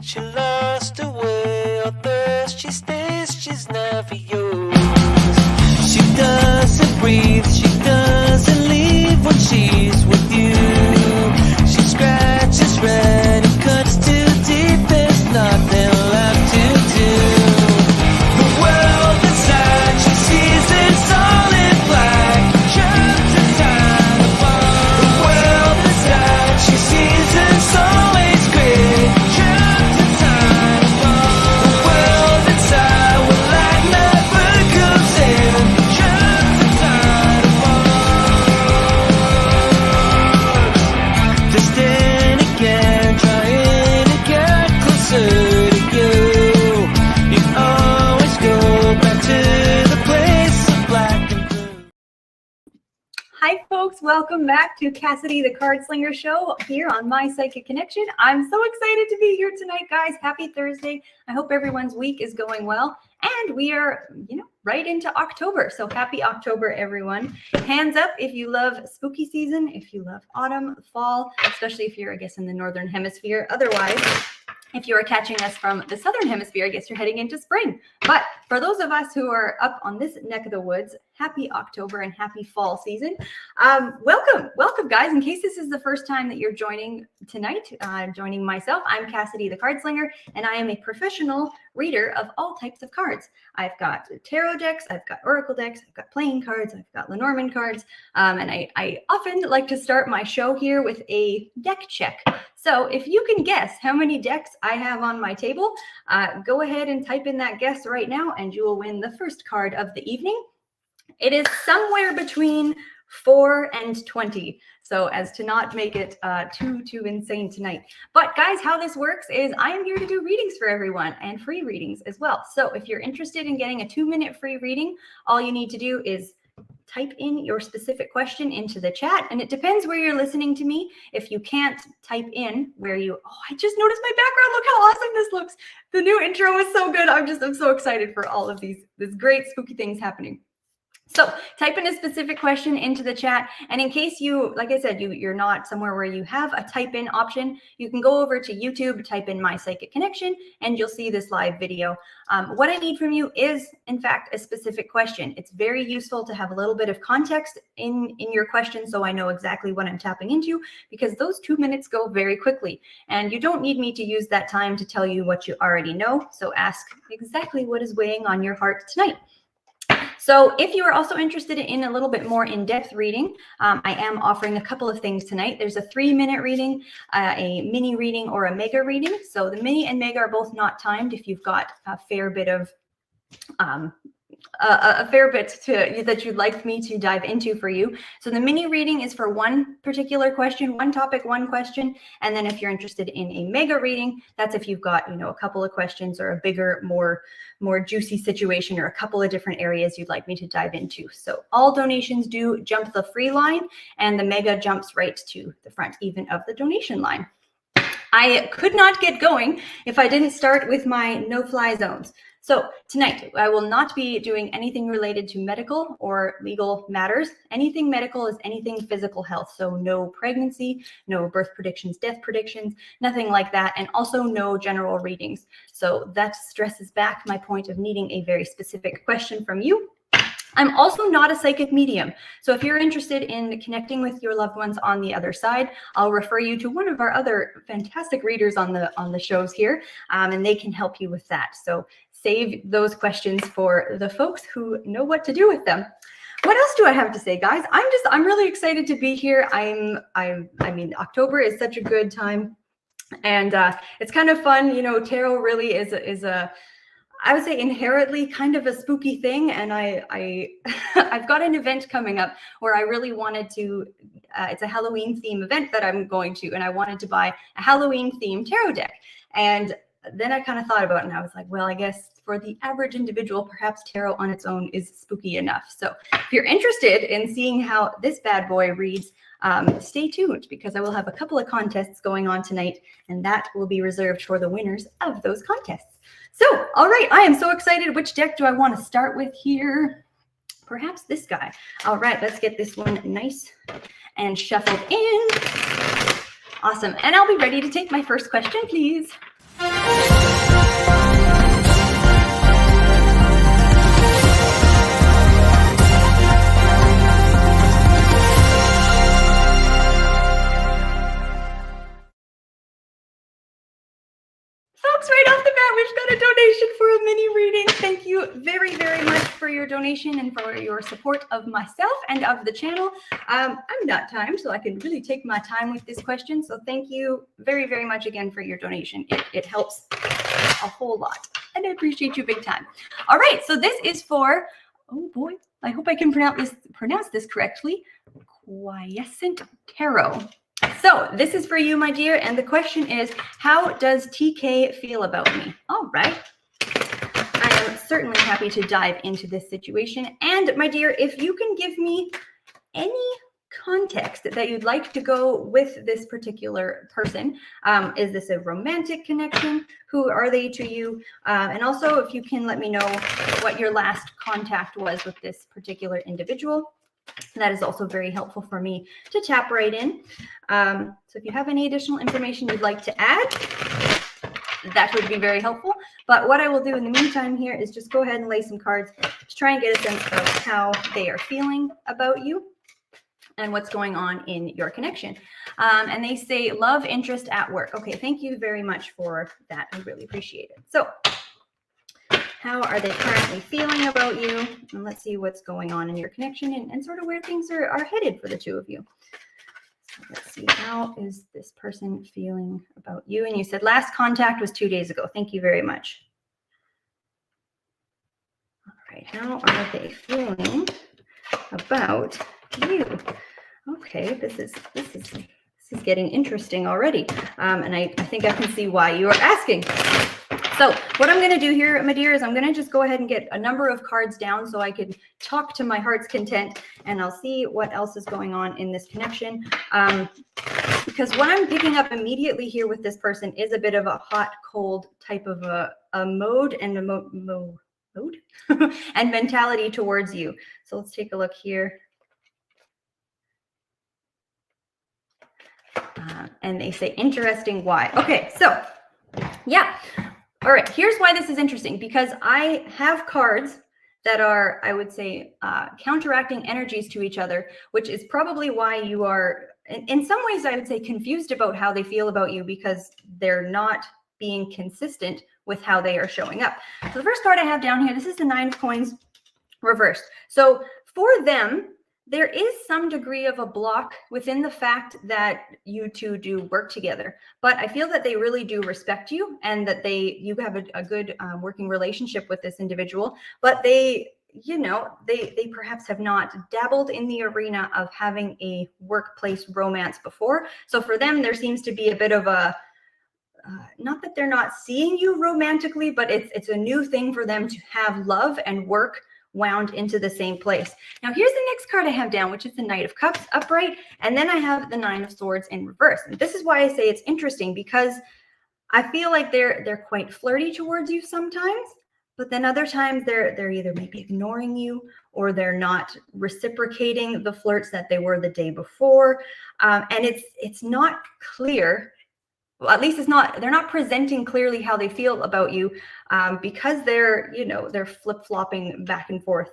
She lost her way, although she stays, she's never yours. She doesn't breathe, she doesn't leave when she's with you. She scratches red and cuts too deep, there's nothing left to do. The world inside she sees is all in black, trapped in time apart. The world inside she sees is always gray, trapped in time apart. The world inside where light never comes in, trapped in time apart. Just then again, trying to get closer to you. You always go back to the place of black and blue. Hi folks, welcome back to Cassidy the Cardslinger Show here on My Psychic Connection. I'm so excited to be here tonight, guys. Happy Thursday. I hope everyone's week is going well. And we are, right into October. So happy October, everyone. Hands up if you love spooky season, if you love autumn, fall, especially if you're, I guess, in the Northern Hemisphere. Otherwise, if you are catching us from the Southern Hemisphere, I guess you're heading into spring. But for those of us who are up on this neck of the woods, happy October and happy fall season. Welcome, guys. In case this is the first time that you're joining tonight, joining myself, I'm Cassidy the Cardslinger, and I am a professional reader of all types of cards. I've got tarot decks, I've got oracle decks, I've got playing cards, I've got Lenormand cards, and I often like to start my show here with a deck check. So if you can guess how many decks I have on my table, go ahead and type in that guess right now, and you will win the first card of the evening. It is somewhere between 4 and 20, so as to not make it too insane tonight. But guys, how this works is I am here to do readings for everyone, and free readings as well. So if you're interested in getting a 2-minute free reading, all you need to do is type in your specific question into the chat, and it depends where you're listening to me. If you can't type in where you, I just noticed my background. Look how awesome this looks. The new intro is so good. I'm so excited for all of these great spooky things happening. So type in a specific question into the chat. And in case you, like I said, you're not somewhere where you have a type in option, you can go over to YouTube, type in My Psychic Connection, and you'll see this live video. What I need from you is, in fact, a specific question. It's very useful to have a little bit of context in your question so I know exactly what I'm tapping into, because those 2 minutes go very quickly. And you don't need me to use that time to tell you what you already know. So ask exactly what is weighing on your heart tonight. So if you are also interested in a little bit more in-depth reading, I am offering a couple of things tonight. There's a 3-minute reading, a mini reading, or a mega reading. So the mini and mega are both not timed if you've got a fair bit of that you'd like me to dive into for you. So the mini reading is for one particular question, one topic, one question. And then if you're interested in a mega reading, that's if you've got, a couple of questions or a bigger, more juicy situation or a couple of different areas you'd like me to dive into. So all donations do jump the free line, and the mega jumps right to the front even of the donation line. I could not get going if I didn't start with my no-fly zones. So tonight, I will not be doing anything related to medical or legal matters. Anything medical is anything physical health. So no pregnancy, no birth predictions, death predictions, nothing like that. And also no general readings. So that stresses back my point of needing a very specific question from you. I'm also not a psychic medium. So if you're interested in connecting with your loved ones on the other side, I'll refer you to one of our other fantastic readers on the shows here, and they can help you with that. So save those questions for the folks who know what to do with them. What else do I have to say, guys? I'm really excited to be here. I mean, October is such a good time, and it's kind of fun. Tarot really is a I would say inherently kind of a spooky thing, and I've got an event coming up where I really wanted to. It's a Halloween theme event that I'm going to, and I wanted to buy a Halloween themed tarot deck. And then I kind of thought about it, and I was like, well, I guess for the average individual, perhaps tarot on its own is spooky enough. So if you're interested in seeing how this bad boy reads, stay tuned, because I will have a couple of contests going on tonight, and that will be reserved for the winners of those contests. So, all right, I am so excited. Which deck do I want to start with here? Perhaps this guy. All right, let's get this one nice and shuffled in. Awesome. And I'll be ready to take my first question, please. folks, right off the bat, we've got a donation for a mini reading. Thank you very, very much for your donation and for your support of myself and of the channel. I'm not timed, so I can really take my time with this question. So thank you very, very much again for your donation. It helps a whole lot, and I appreciate you big time. All right, so this is for, oh boy, I hope I can pronounce this correctly, Quiescent Tarot. So this is for you, my dear, and the question is, how does TK feel about me? All right. I am certainly happy to dive into this situation. And my dear, if you can give me any context that you'd like to go with this particular person. Is this a romantic connection? Who are they to you? And also, if you can let me know what your last contact was with this particular individual. That is also very helpful for me to tap right in. So if you have any additional information you'd like to add, that would be very helpful. But what I will do in the meantime here is just go ahead and lay some cards to try and get a sense of how they are feeling about you and what's going on in your connection. And they say love interest at work. Okay, thank you very much for that. I really appreciate it. So how are they currently feeling about you? And let's see what's going on in your connection and sort of where things are headed for the two of you. So let's see, how is this person feeling about you? And you said last contact was 2 days ago. Thank you very much. All right, how are they feeling about you? Okay, this is getting interesting already. And I think I can see why you are asking. So what I'm going to do here, my dear, is I'm going to just go ahead and get a number of cards down so I can talk to my heart's content, and I'll see what else is going on in this connection. Because what I'm picking up immediately here with this person is a bit of a hot, cold type of a mode and a mode and mentality towards you. So let's take a look here. And they say interesting why. Okay, so yeah. All right, here's why this is interesting, because I have cards that are, I would say, counteracting energies to each other, which is probably why you are, in some ways, I would say, confused about how they feel about you, because they're not being consistent with how they are showing up. So the first card I have down here, this is the 9 of Coins reversed. So for them, there is some degree of a block within the fact that you two do work together, but I feel that they really do respect you and that you have a good working relationship with this individual, but they perhaps have not dabbled in the arena of having a workplace romance before. So for them, there seems to be a bit of a, not that they're not seeing you romantically, but it's a new thing for them to have love and work wound into the same place. Now here's the next card I have down, which is the Knight of Cups upright, and then I have the 9 of Swords in reverse. And this is why I say it's interesting, because I feel like they're quite flirty towards you sometimes, but then other times they're either maybe ignoring you or they're not reciprocating the flirts that they were the day before. And it's not clear. Well, at least they're not presenting clearly how they feel about you, because they're flip-flopping back and forth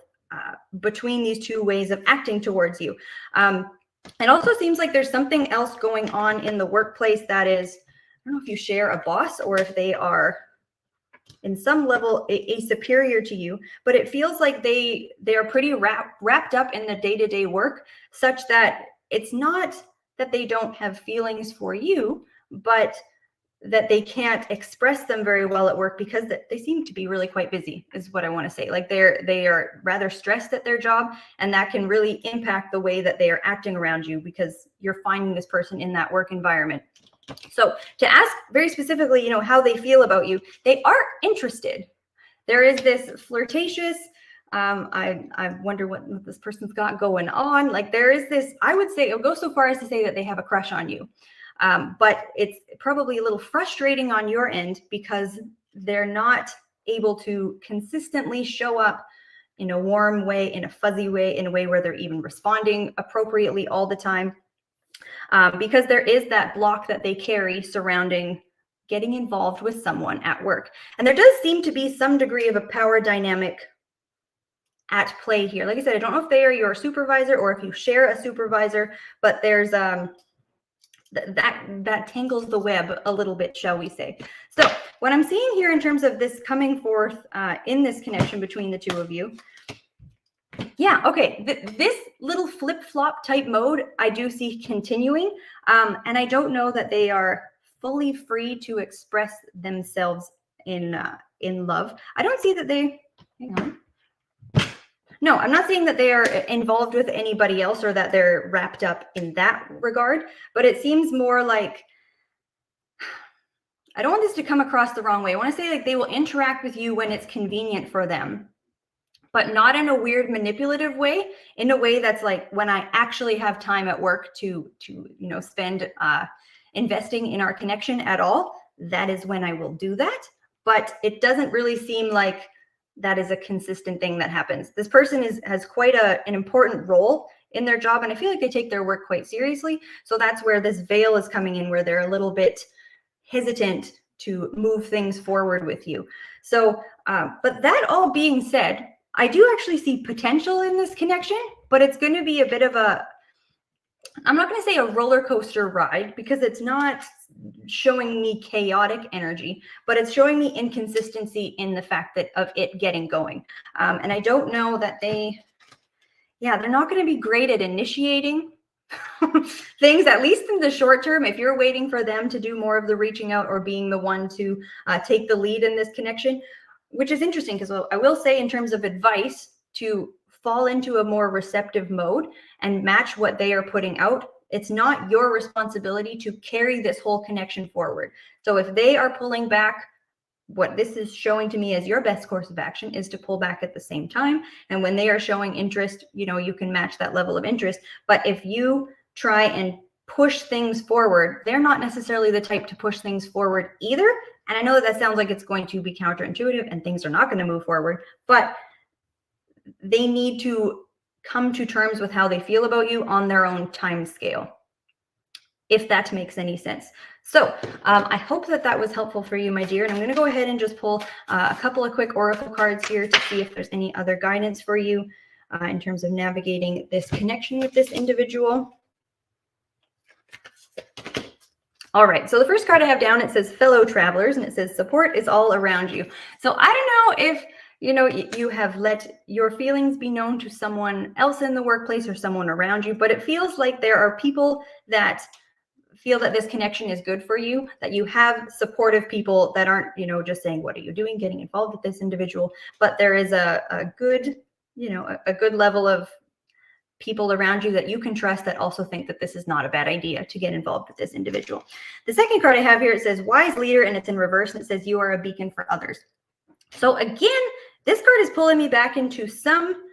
between these two ways of acting towards you. It also seems like there's something else going on in the workplace that is, I don't know if you share a boss or if they are in some level a superior to you, but it feels like they are pretty wrapped up in the day-to-day work, such that it's not that they don't have feelings for you, but that they can't express them very well at work because they seem to be really quite busy, is what I want to say. Like they are rather stressed at their job, and that can really impact the way that they are acting around you, because you're finding this person in that work environment. So to ask very specifically, how they feel about you, they are interested. There is this flirtatious, I wonder what this person's got going on. Like there is this, I would say, I'll go so far as to say that they have a crush on you. But it's probably a little frustrating on your end because they're not able to consistently show up in a warm way, in a fuzzy way, in a way where they're even responding appropriately all the time. Because there is that block that they carry surrounding getting involved with someone at work. And there does seem to be some degree of a power dynamic at play here. Like I said, I don't know if they are your supervisor or if you share a supervisor, but there's that tangles the web a little bit, shall we say. So what I'm seeing here in terms of this coming forth in this connection between the two of you, yeah, okay, this little flip-flop type mode, I do see continuing, and I don't know that they are fully free to express themselves in love. I don't see that they, hang on. No, I'm not saying that they are involved with anybody else or that they're wrapped up in that regard, but it seems more like, I don't want this to come across the wrong way. I want to say like they will interact with you when it's convenient for them, but not in a weird manipulative way, in a way that's like when I actually have time at work to spend investing in our connection at all, that is when I will do that. But it doesn't really seem like that is a consistent thing that happens. This person has quite an important role in their job, and I feel like they take their work quite seriously. So that's where this veil is coming in, where they're a little bit hesitant to move things forward with you. So, but that all being said, I do actually see potential in this connection, but it's going to be a bit of a, I'm not going to say a roller coaster ride, because it's not showing me chaotic energy, but it's showing me inconsistency in the fact that of it getting going. And I don't know that they're not going to be great at initiating things, at least in the short term. If you're waiting for them to do more of the reaching out or being the one to take the lead in this connection, which is interesting, because I will say in terms of advice, to fall into a more receptive mode and match what they are putting out. It's not your responsibility to carry this whole connection forward. So if they are pulling back, what this is showing to me as your best course of action is to pull back at the same time. And when they are showing interest, you can match that level of interest. But if you try and push things forward, they're not necessarily the type to push things forward either. And I know that sounds like it's going to be counterintuitive and things are not going to move forward, but they need to come to terms with how they feel about you on their own time scale, if that makes any sense. So I hope that was helpful for you, my dear. And I'm going to go ahead and just pull a couple of quick oracle cards here to see if there's any other guidance for you in terms of navigating this connection with this individual. All right, so the first card I have down, it says fellow travelers, and it says support is all around you. So I don't know if you have let your feelings be known to someone else in the workplace or someone around you, but it feels like there are people that feel that this connection is good for you, that you have supportive people that aren't, just saying, what are you doing, getting involved with this individual, but there is a good, a good level of people around you that you can trust that also think that this is not a bad idea to get involved with this individual. The second card I have here, it says wise leader, and it's in reverse, and it says you are a beacon for others. So again, this card is pulling me back into some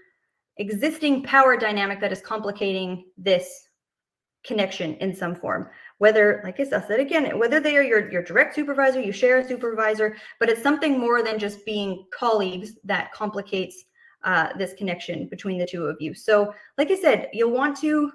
existing power dynamic that is complicating this connection in some form. Whether, like I said again, whether they are your direct supervisor, you share a supervisor, but it's something more than just being colleagues that complicates this connection between the two of you. So like I said, you'll want to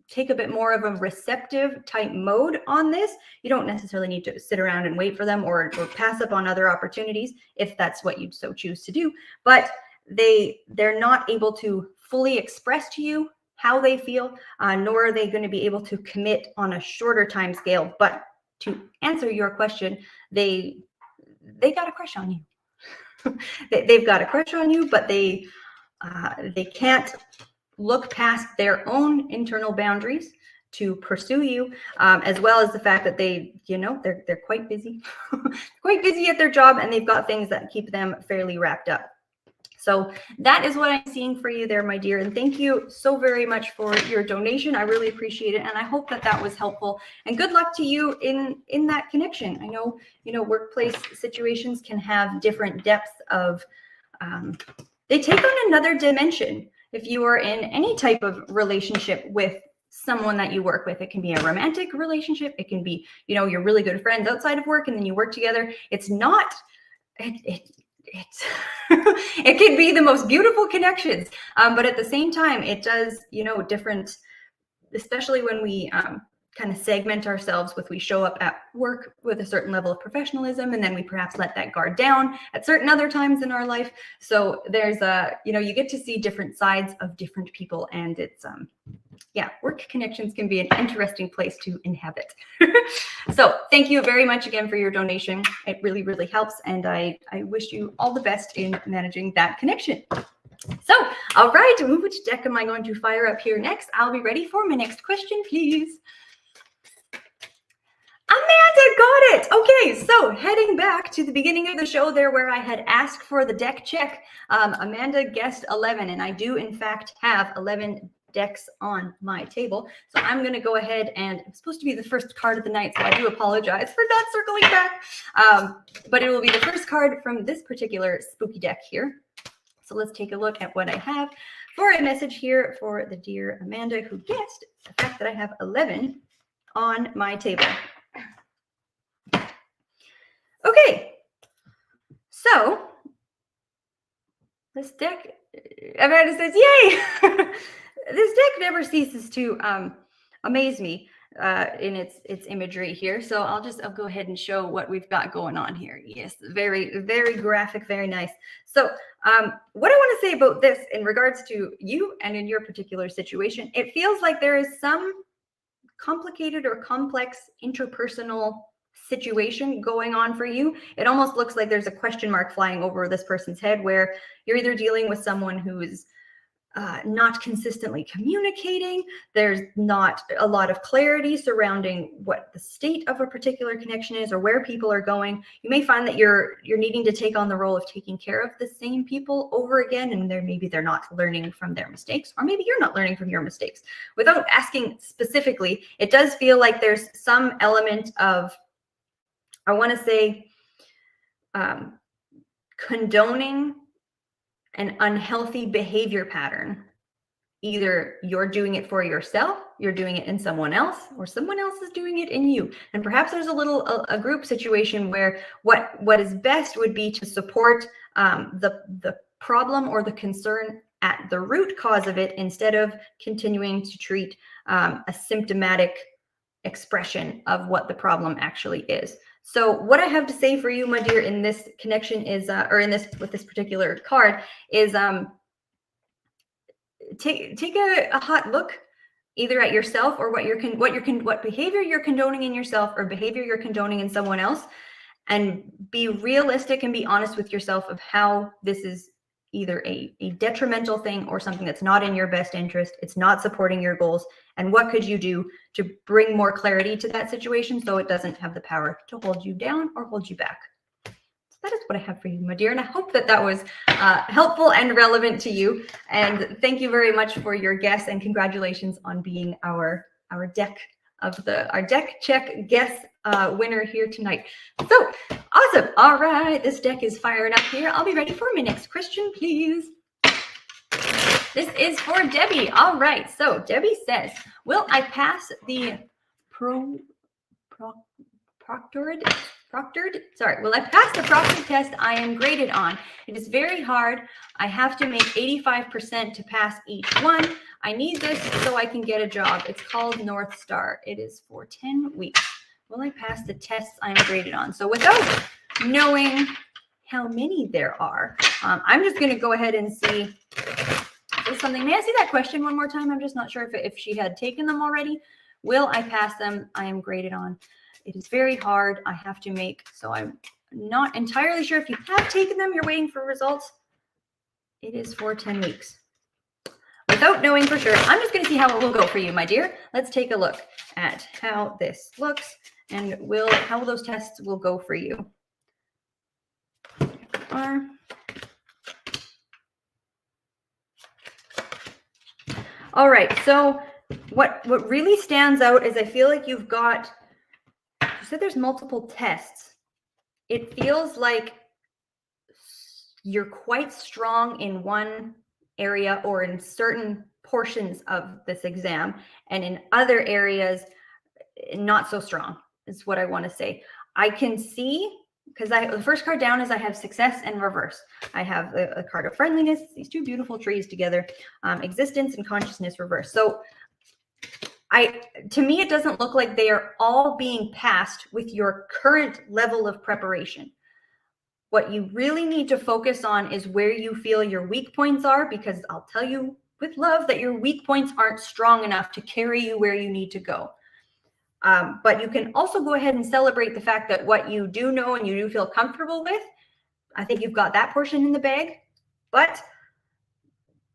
take a bit more of a receptive type mode on this. You don't necessarily need to sit around and wait for them or pass up on other opportunities if that's what you so choose to do. But they're not able to fully express to you how they feel, nor are they going to be able to commit on a shorter time scale. But to answer your question, they got a crush on you. They've got a crush on you, but they can't look past their own internal boundaries to pursue you, as well as the fact that they're quite busy, quite busy at their job, and they've got things that keep them fairly wrapped up. So that is what I'm seeing for you there, my dear. And thank you so very much for your donation. I really appreciate it. And I hope that was helpful. And good luck to you in that connection. I know, workplace situations can have different depths of, they take on another dimension. If you are in any type of relationship with someone that you work with, it can be a romantic relationship. It can be, you're really good friends outside of work and then you work together. It's not, it can be the most beautiful connections, but at the same time it does different, especially when we kind of segment ourselves with, we show up at work with a certain level of professionalism and then we perhaps let that guard down at certain other times in our life. So there's you get to see different sides of different people, and Yeah, work connections can be an interesting place to inhabit. So thank you very much again for your donation. It really, really helps. And I wish you all the best in managing that connection. So, all right, which deck am I going to fire up here next? I'll be ready for my next question, please. Amanda got it. Okay, so heading back to the beginning of the show there where I had asked for the deck check, Amanda guessed 11, and I do in fact have 11 decks on my table. So I'm going to go ahead, and it's supposed to be the first card of the night, so I do apologize for not circling back. But it will be the first card from this particular spooky deck here. So let's take a look at what I have for a message here for the dear Amanda who guessed the fact that I have 11 on my table. Okay, so this deck, Amanda says, yay! This deck never ceases to amaze me in its imagery here. So I'll go ahead and show what we've got going on here. Yes, very, very graphic, very nice. So what I want to say about this in regards to you and in your particular situation, it feels like there is some complicated or complex interpersonal situation going on for you. It almost looks like there's a question mark flying over this person's head where you're either dealing with someone who is not consistently communicating. There's not a lot of clarity surrounding what the state of a particular connection is or where people are going. You may find that you're needing to take on the role of taking care of the same people over again, and maybe they're not learning from their mistakes, or maybe you're not learning from your mistakes. Without asking specifically, it does feel like there's some element of, I want to say, condoning an unhealthy behavior pattern. Either you're doing it for yourself, you're doing it in someone else, or someone else is doing it in you. And perhaps there's a group situation where what is best would be to support the problem or the concern at the root cause of it, instead of continuing to treat a symptomatic expression of what the problem actually is. So what I have to say for you, my dear, in this connection is, with this particular card is, take a hot look either at yourself or what behavior you're condoning in yourself or behavior you're condoning in someone else, and be realistic and be honest with yourself of how this is either a detrimental thing or something that's not in your best interest. It's not supporting your goals. And what could you do to bring more clarity to that situation so it doesn't have the power to hold you down or hold you back? So that is what I have for you, my dear. And I hope that that was helpful and relevant to you. And thank you very much for your guess, and congratulations on being our deck check guess winner here tonight. So awesome. All right, this deck is firing up here. I'll be ready for my next question, please. This is for Debbie. All right, so Debbie says, will I pass the proctored? Will I pass the proctored test I am graded on? It is very hard. I have to make 85% to pass each one. I need this so I can get a job. It's called North Star. It is for 10 weeks. Will I pass the tests I'm graded on? So without knowing how many there are, I'm just going to go ahead and see if something. May I see that question one more time? I'm just not sure if she had taken them already. Will I pass them? I am graded on. It is very hard. I have to make, so I'm not entirely sure if you have taken them. You're waiting for results. It is for 10 weeks. Without knowing for sure, I'm just going to see how it will go for you, my dear. Let's take a look at how this looks and how those tests will go for you. All right, so what really stands out is I feel like you said there's multiple tests. It feels like you're quite strong in one area or in certain portions of this exam, and in other areas, not so strong, is what I want to say. I can see, because the first card down is I have success and reverse. I have a card of friendliness, these two beautiful trees together, existence and consciousness reverse. So to me, it doesn't look like they are all being passed with your current level of preparation. What you really need to focus on is where you feel your weak points are, because I'll tell you with love that your weak points aren't strong enough to carry you where you need to go. But you can also go ahead and celebrate the fact that what you do know and you do feel comfortable with, I think you've got that portion in the bag. But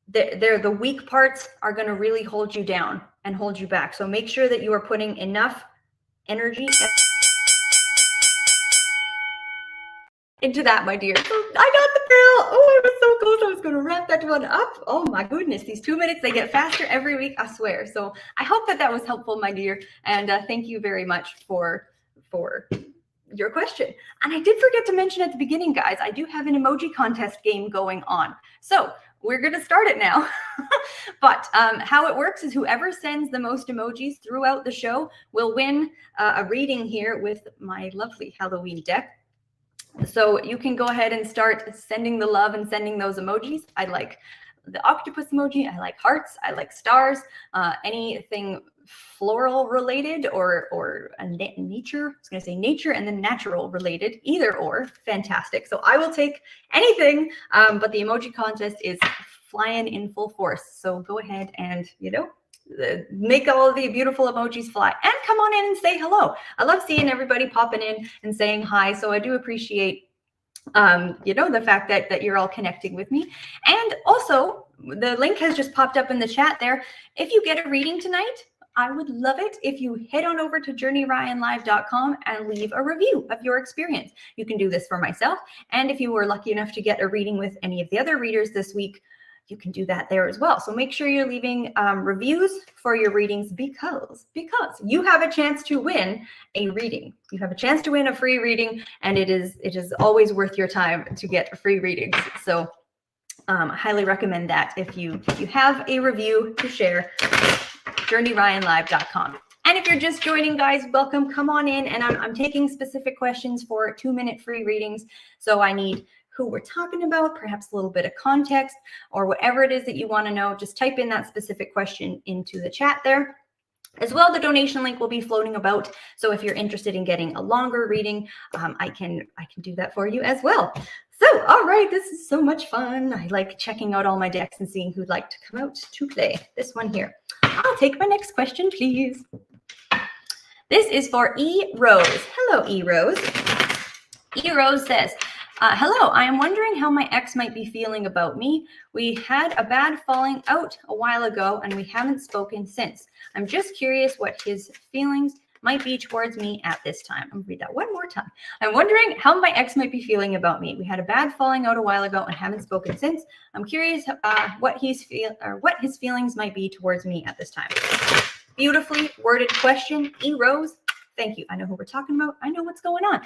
the weak parts are going to really hold you down and hold you back. So make sure that you are putting enough energy into that, my dear. So I got the bell. Oh, I was so close. I was going to wrap that one up. Oh my goodness, these 2 minutes, they get faster every week, I swear. So I hope that that was helpful, my dear. And thank you very much for your question. And I did forget to mention at the beginning, guys, I do have an emoji contest game going on. So we're going to start it now. But how it works is whoever sends the most emojis throughout the show will win a reading here with my lovely Halloween deck. So you can go ahead and start sending the love and sending those emojis. I like the octopus emoji. I like hearts. I like stars. Anything floral related or nature. I was going to say nature and then natural related. Either or, fantastic. So I will take anything, but the emoji contest is flying in full force. So go ahead and, make all of the beautiful emojis fly and come on in and say hello. I love seeing everybody popping in and saying hi. So I do appreciate, the fact that you're all connecting with me. And also the link has just popped up in the chat there. If you get a reading tonight, I would love it if you head on over to journeyryanlive.com and leave a review of your experience. You can do this for myself. And if you were lucky enough to get a reading with any of the other readers this week, you can do that there as well. So make sure you're leaving reviews for your readings because you have a chance to win a reading. You have a chance to win a free reading, and it is always worth your time to get free readings. So I highly recommend that if you have a review to share, journeyryanlive.com. And if you're just joining, guys, welcome. Come on in, and I'm taking specific questions for 2-minute free readings. So I need who we're talking about, perhaps a little bit of context, or whatever it is that you want to know. Just type in that specific question into the chat there. As well, the donation link will be floating about. So if you're interested in getting a longer reading, I can do that for you as well. So, all right, this is so much fun. I like checking out all my decks and seeing who'd like to come out to play. This one here. I'll take my next question, please. This is for E. Rose. Hello, E. Rose. E. Rose says, hello, I am wondering how my ex might be feeling about me. We had a bad falling out a while ago and we haven't spoken since. I'm just curious what his feelings might be towards me at this time. I'm gonna read that one more time. I'm wondering how my ex might be feeling about me. We had a bad falling out a while ago and haven't spoken since. I'm curious what his feelings might be towards me at this time. Beautifully worded question, E. Rose. Thank you. I know who we're talking about. I know what's going on.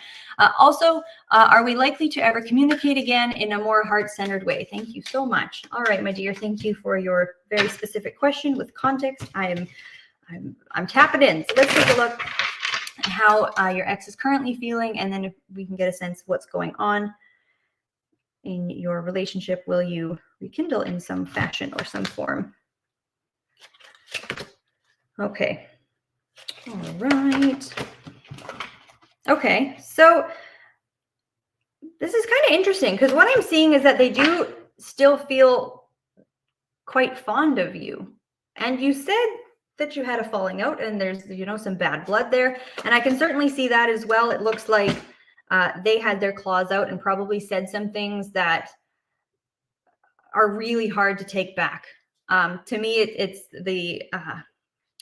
Also, are we likely to ever communicate again in a more heart-centered way? Thank you so much. All right, my dear. Thank you for your very specific question with context. I'm tapping in. So let's take a look at how your ex is currently feeling, and then if we can get a sense of what's going on in your relationship. Will you rekindle in some fashion or some form? Okay. All right. Okay, so this is kind of interesting because what I'm seeing is that they do still feel quite fond of you. And you said that you had a falling out and there's, some bad blood there. And I can certainly see that as well. It looks like they had their claws out and probably said some things that are really hard to take back. To me, it's the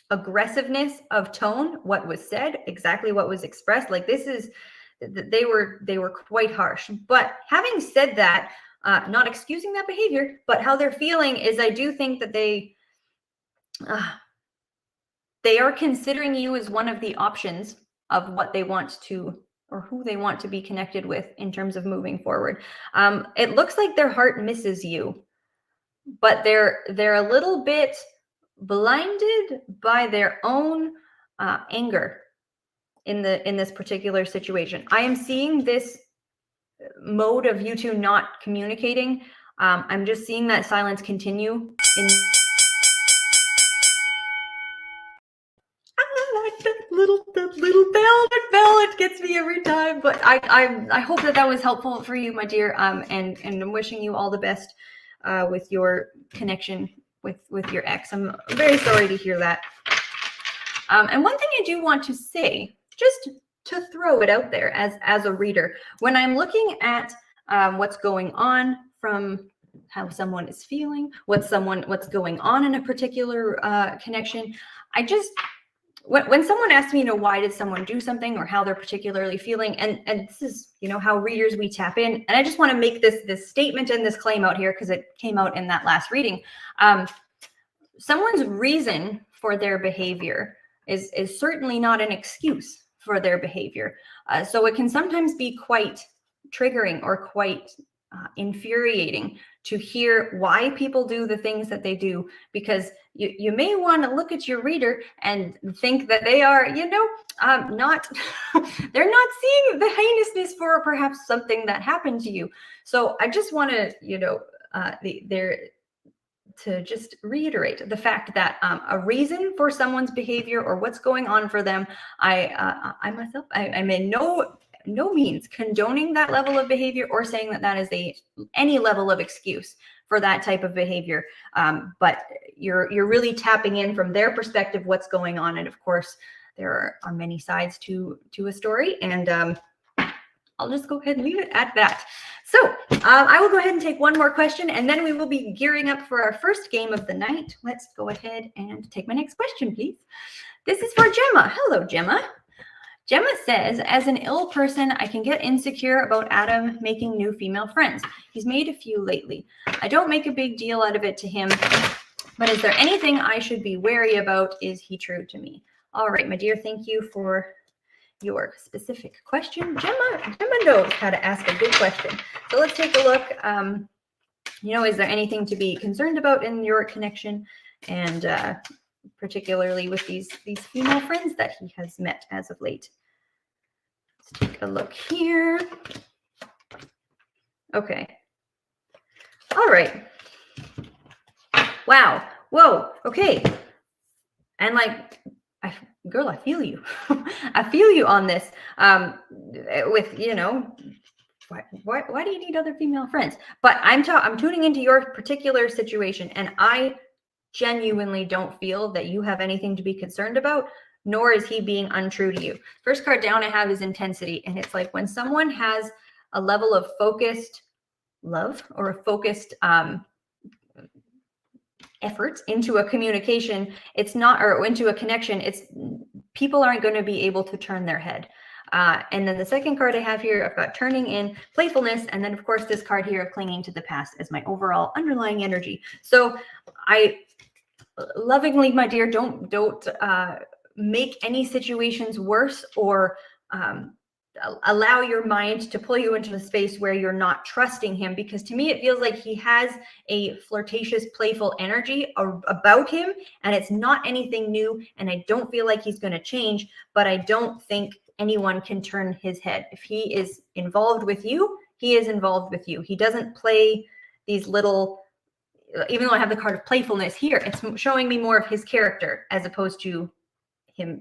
aggressiveness of tone, what was said, exactly what was expressed. Like they were quite harsh. But having said that, not excusing that behavior, but how they're feeling is, I do think that they are considering you as one of the options of what they want to, or who they want to be connected with in terms of moving forward. It looks like their heart misses you, but they're a little bit blinded by their own anger in this particular situation. I am seeing this mode of you two not communicating. I'm just seeing that silence continue. That little bell, it gets me every time. But I hope that was helpful for you, my dear. And I'm wishing you all the best with your connection with your ex. I'm very sorry to hear that. And one thing I do want to say, just to throw it out there as a reader, when I'm looking at what's going on from how someone is feeling, what's going on in a particular connection, when someone asks me, why did someone do something or how they're particularly feeling, and this is, how readers, we tap in, and I just want to make this statement and this claim out here because it came out in that last reading. Someone's reason for their behavior is certainly not an excuse for their behavior. So it can sometimes be quite triggering or quite infuriating to hear why people do the things that they do, because you may want to look at your reader and think that they are, not, they're not seeing the heinousness for perhaps something that happened to you. So I just want to, to just reiterate the fact that a reason for someone's behavior or what's going on for them, I myself, I'm in no means condoning that level of behavior or saying that is any level of excuse for that type of behavior. But you're really tapping in from their perspective what's going on, and of course there are many sides to a story, and I'll just go ahead and leave it at that. So I will go ahead and take one more question, and then we will be gearing up for our first game of the night. Let's go ahead and take my next question, please. This is for Gemma. Hello, Gemma. Gemma says, as an ill person, I can get insecure about Adam making new female friends. He's made a few lately. I don't make a big deal out of it to him, but is there anything I should be wary about? Is he true to me? All right, my dear, thank you for your specific question. Gemma knows how to ask a good question. So let's take a look. Is there anything to be concerned about in your connection? And particularly with these female friends that he has met as of late. Let's take a look here. Okay. All right. Wow. Whoa. Okay. And girl, I feel you. I feel you on this. With, why do you need other female friends? But I'm tuning into your particular situation, and I genuinely don't feel that you have anything to be concerned about, nor is he being untrue to you. First card down I have is intensity, and it's like when someone has a level of focused love or a focused effort into a communication, or into a connection, people aren't going to be able to turn their head. And then the second card I have here, I've got turning in, playfulness, and then of course this card here of clinging to the past as my overall underlying energy. So I lovingly, my dear, don't make any situations worse or allow your mind to pull you into a space where you're not trusting him, because to me it feels like he has a flirtatious, playful energy about him, and it's not anything new, and I don't feel like he's going to change, but I don't think anyone can turn his head. If he is involved with you, he is involved with you. He doesn't play these little, even though I have the card of playfulness here, it's showing me more of his character as opposed to him,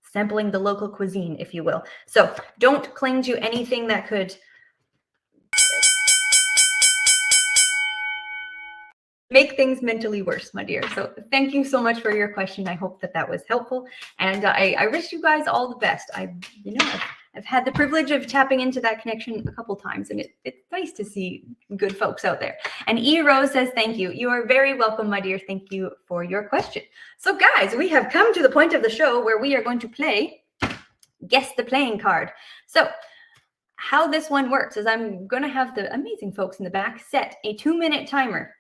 sampling the local cuisine, if you will. So don't cling to anything that could make things mentally worse, my dear. So thank you so much for your question. I hope that was helpful. And I wish you guys all the best. I've had the privilege of tapping into that connection a couple times, and it's nice to see good folks out there. And E. Rose says, thank you. You are very welcome, my dear. Thank you for your question. So guys, we have come to the point of the show where we are going to play Guess the Playing Card. So how this one works is I'm going to have the amazing folks in the back set a 2-minute timer.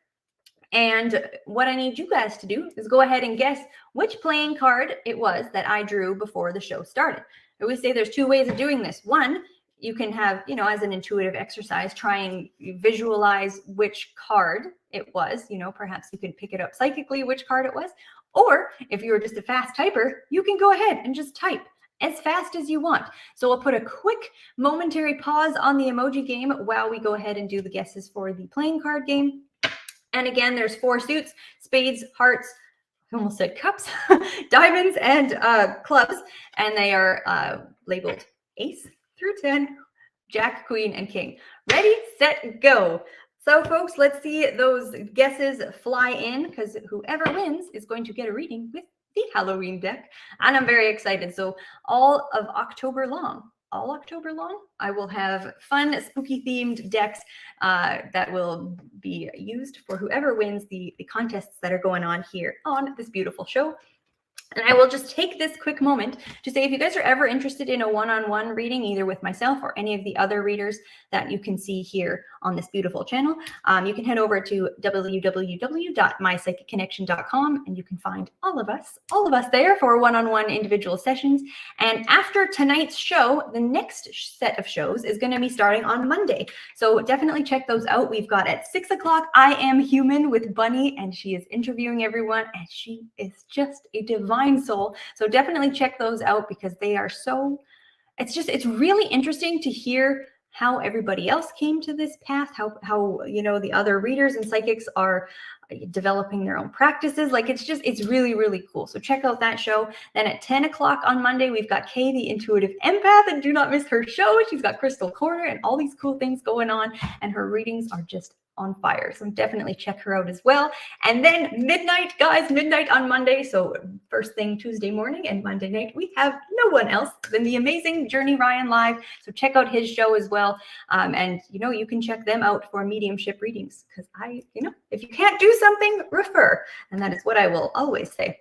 And what I need you guys to do is go ahead and guess which playing card it was that I drew before the show started. I always say there's 2 ways of doing this. One, you can have, as an intuitive exercise, try and visualize which card it was. Perhaps you can pick it up psychically which card it was. Or if you're just a fast typer, you can go ahead and just type as fast as you want. So I'll put a quick momentary pause on the emoji game while we go ahead and do the guesses for the playing card game. And again, there's 4 suits: spades, hearts, I almost said cups, diamonds, and clubs. And they are labeled ace through 10, jack, queen, and king. Ready, set, go. So folks, let's see those guesses fly in, because whoever wins is going to get a reading with the Halloween deck. And I'm very excited. So all October long, I will have fun, spooky themed decks that will be used for whoever wins the contests that are going on here on this beautiful show. And I will just take this quick moment to say, if you guys are ever interested in a one-on-one reading, either with myself or any of the other readers that you can see here on this beautiful channel, you can head over to www.mypsychicconnection.com, and you can find all of us there for one-on-one individual sessions. And after tonight's show, the next set of shows is going to be starting on Monday. So definitely check those out. We've got at 6 o'clock, I Am Human with Bunny, and she is interviewing everyone, and she is just a divine soul. So definitely check those out, because they are it's really interesting to hear how everybody else came to this path, how the other readers and psychics are developing their own practices. Like, it's really, really cool. So check out that show. Then at 10 o'clock on Monday, we've got Kay, the intuitive empath, and do not miss her show. She's got Crystal Corner and all these cool things going on, and her readings are just on fire. So definitely check her out as well. And then midnight, guys, midnight on Monday. So first thing Tuesday morning and Monday night, we have no one else than the amazing Journey Ryan live. So check out his show as well. And you can check them out for mediumship readings, because if you can't do something, refer. And that is what I will always say.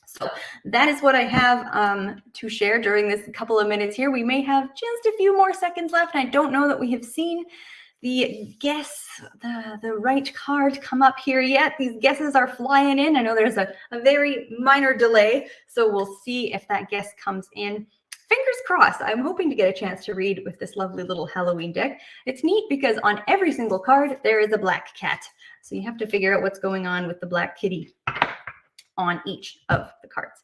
So that is what I have to share during this couple of minutes here. We may have just a few more seconds left. I don't know that we have seen the right card come up here yet. These guesses are flying in. I know there's a very minor delay, so we'll see if that guess comes in. Fingers crossed. I'm hoping to get a chance to read with this lovely little Halloween deck. It's neat because on every single card there is a black cat, so you have to figure out what's going on with the black kitty on each of the cards.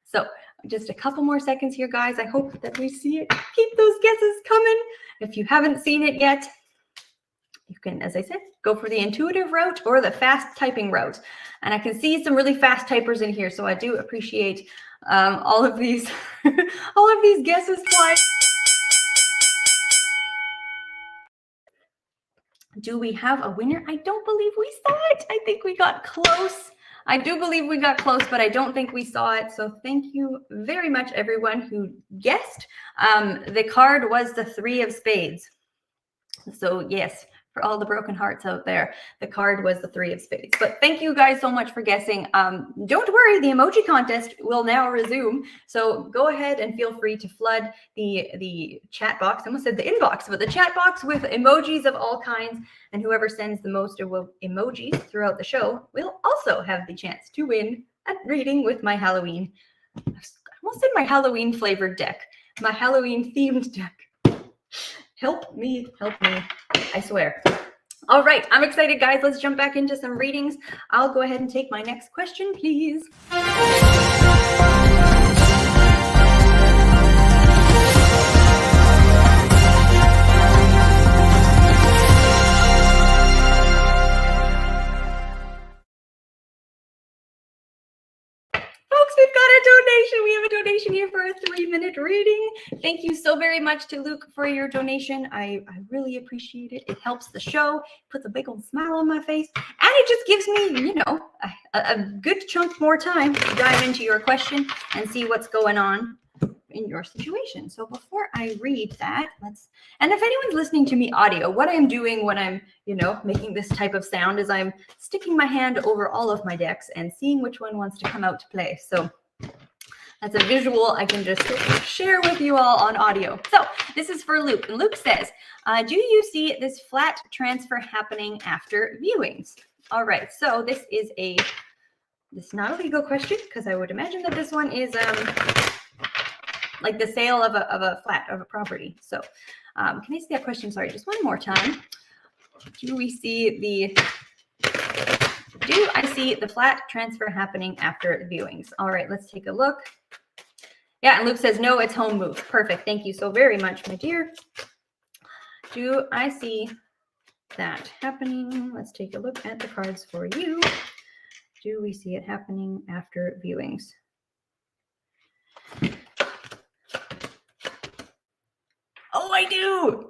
So just a couple more seconds here, guys. I hope that we see it. Keep those guesses coming. If you haven't seen it yet, you can, as I said, go for the intuitive route or the fast typing route. And I can see some really fast typers in here, so I do appreciate all of these guesses flying. Do we have a winner? I don't believe we saw it. I think we got close. I do believe we got close, but I don't think we saw it. So thank you very much, everyone who guessed. The card was the 3 of Spades. So yes, for all the broken hearts out there, the card was the 3 of Spades. But thank you guys so much for guessing. Don't worry, the emoji contest will now resume. So go ahead and feel free to flood the chat box. I almost said the inbox, but the chat box with emojis of all kinds. And whoever sends the most emojis throughout the show will also have the chance to win a reading with my Halloween. I almost said my Halloween flavored deck, my Halloween themed deck. Help me, I swear. All right, I'm excited, guys. Let's jump back into some readings. I'll go ahead and take my next question, please. Folks, we've got a donation. We have a donation here for a 3-minute reading. Thank you so very much to Luke for your donation. I really appreciate it. It helps the show, puts a big old smile on my face, and it just gives me, a good chunk more time to dive into your question and see what's going on in your situation. So before I read that, and if anyone's listening to me audio, what I'm doing when I'm, making this type of sound is I'm sticking my hand over all of my decks and seeing which one wants to come out to play. So that's a visual I can just share with you all on audio. So this is for Luke. And Luke says, do you see this flat transfer happening after viewings? All right. So this is not a legal question, because I would imagine that this one is like the sale of a flat, of a property. So can I see that question? Sorry, just one more time. Do I see the flat transfer happening after viewings? All right, let's take a look. Yeah, and Luke says, no, it's home move. Perfect. Thank you so very much, my dear. Do I see that happening? Let's take a look at the cards for you. Do we see it happening after viewings? Oh, I do.